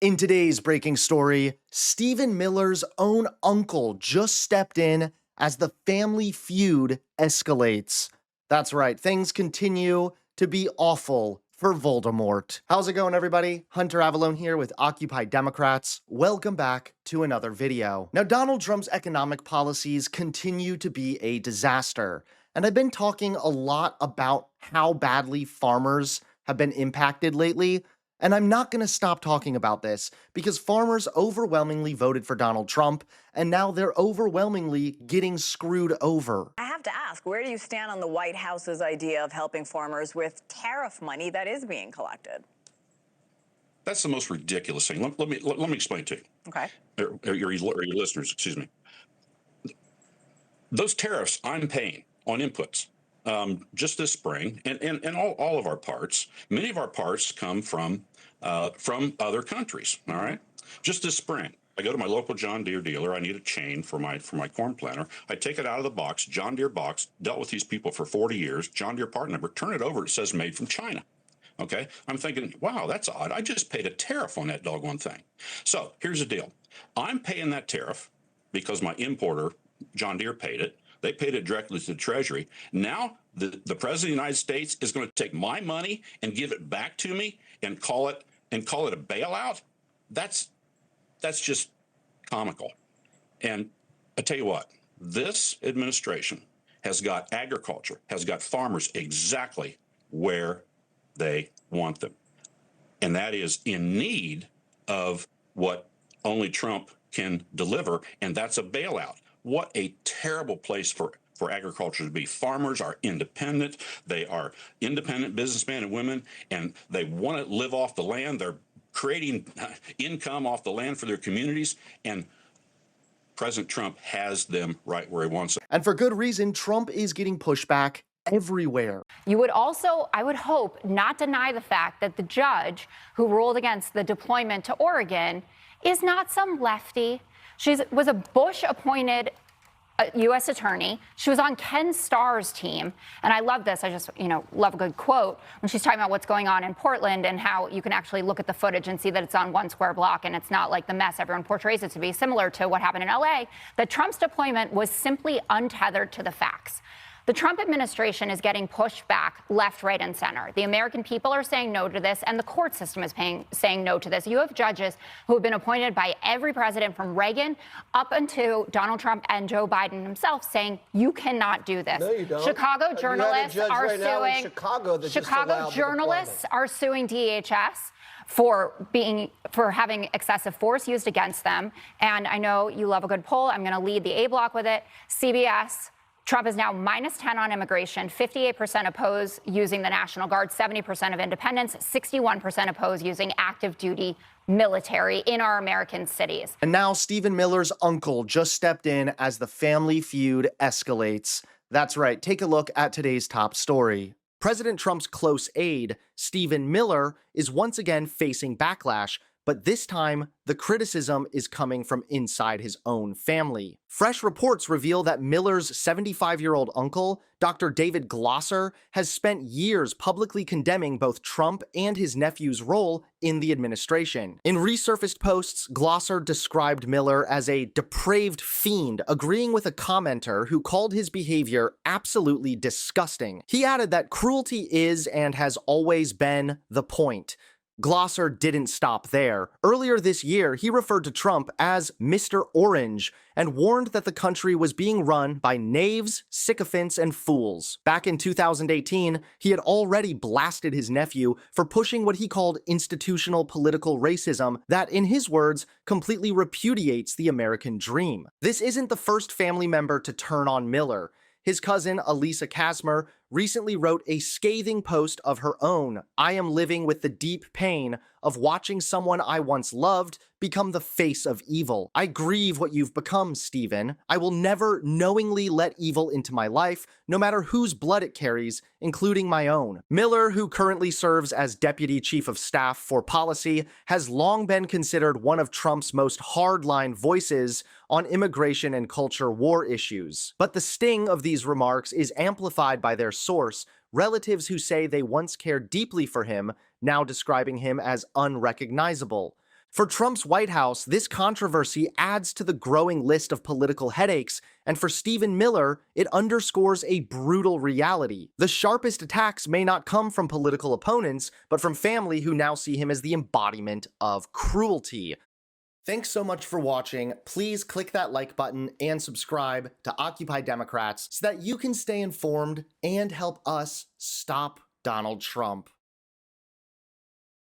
In today's breaking story, Stephen Miller's own uncle just stepped in as the family feud escalates. That's right, things continue to be awful for Voldemort. How's it going, everybody? Hunter Avalone here with Occupy Democrats. Welcome back to another video. Now, Donald Trump's economic policies continue to be a disaster, and I've been talking a lot about how badly farmers have been impacted lately. And I'm not going to stop talking about this because farmers overwhelmingly voted for Donald Trump, and now they're overwhelmingly getting screwed over. I have to ask, where do you stand on the White House's idea of helping farmers with tariff money that is being collected? That's the most ridiculous thing. Let me explain to you. Okay. Or your listeners, excuse me. Those tariffs I'm paying on inputs. Just this spring, and all of our parts, many of our parts come from other countries. All right, just this spring, I go to my local John Deere dealer. I need a chain for my corn planter. I take it out of the box, John Deere box. Dealt with these people for 40 years. John Deere part number. Turn it over. It says made from China. Okay, I'm thinking, wow, that's odd. I just paid a tariff on that doggone thing. So here's the deal. I'm paying that tariff because my importer, John Deere, paid it. They paid it directly to the Treasury. Now the President of the United States is going to take my money and give it back to me and call it a bailout. That's just comical. And I tell you what, this administration has got agriculture, has got farmers exactly where they want them. And that is in need of what only Trump can deliver, and that's a bailout. What a terrible place for agriculture to be. Farmers are independent. They are independent businessmen and women, and they want to live off the land. They're creating income off the land for their communities, and President Trump has them right where he wants them. And for good reason, Trump is getting pushback everywhere. You would also, I would hope, not deny the fact that the judge who ruled against the deployment to Oregon is not some lefty. She was a Bush-appointed U.S. attorney. She was on Ken Starr's team. And I love this. I just, love a good quote when she's talking about what's going on in Portland and how you can actually look at the footage and see that it's on one square block and it's not like the mess everyone portrays it to be, similar to what happened in L.A., that Trump's deployment was simply untethered to the facts. The Trump administration is getting pushed back left, right, and center. The American people are saying no to this, and the court system is saying no to this. You have judges who have been appointed by every president from Reagan up until Donald Trump and Joe Biden himself saying you cannot do this. No, you don't. Chicago journalists are suing. Chicago journalists are suing DHS for having excessive force used against them. And I know you love a good poll. I'm going to lead the A block with it. CBS. Trump is now -10 on immigration, 58% oppose using the National Guard, 70% of independents, 61% oppose using active duty military in our American cities. And now Stephen Miller's uncle just stepped in as the family feud escalates. That's right, take a look at today's top story. President Trump's close aide, Stephen Miller, is once again facing backlash, but this time, the criticism is coming from inside his own family. Fresh reports reveal that Miller's 75-year-old uncle, Dr. David Glosser, has spent years publicly condemning both Trump and his nephew's role in the administration. In resurfaced posts, Glosser described Miller as a depraved fiend, agreeing with a commenter who called his behavior absolutely disgusting. He added that cruelty is and has always been the point. Glosser didn't stop there. Earlier this year, he referred to Trump as Mr. Orange and warned that the country was being run by knaves, sycophants, and fools. Back in 2018, he had already blasted his nephew for pushing what he called institutional political racism that, in his words, completely repudiates the American dream. This isn't the first family member to turn on Miller. His cousin, Elisa Casmer, recently wrote a scathing post of her own. I am living with the deep pain of watching someone I once loved become the face of evil. I grieve what you've become, Stephen. I will never knowingly let evil into my life, no matter whose blood it carries, including my own. Miller, who currently serves as Deputy Chief of Staff for Policy, has long been considered one of Trump's most hardline voices on immigration and culture war issues. But the sting of these remarks is amplified by their source, relatives who say they once cared deeply for him, now describing him as unrecognizable. For Trump's White House, this controversy adds to the growing list of political headaches, and for Stephen Miller, it underscores a brutal reality. The sharpest attacks may not come from political opponents, but from family who now see him as the embodiment of cruelty. Thanks so much for watching. Please click that like button and subscribe to Occupy Democrats so that you can stay informed and help us stop Donald Trump.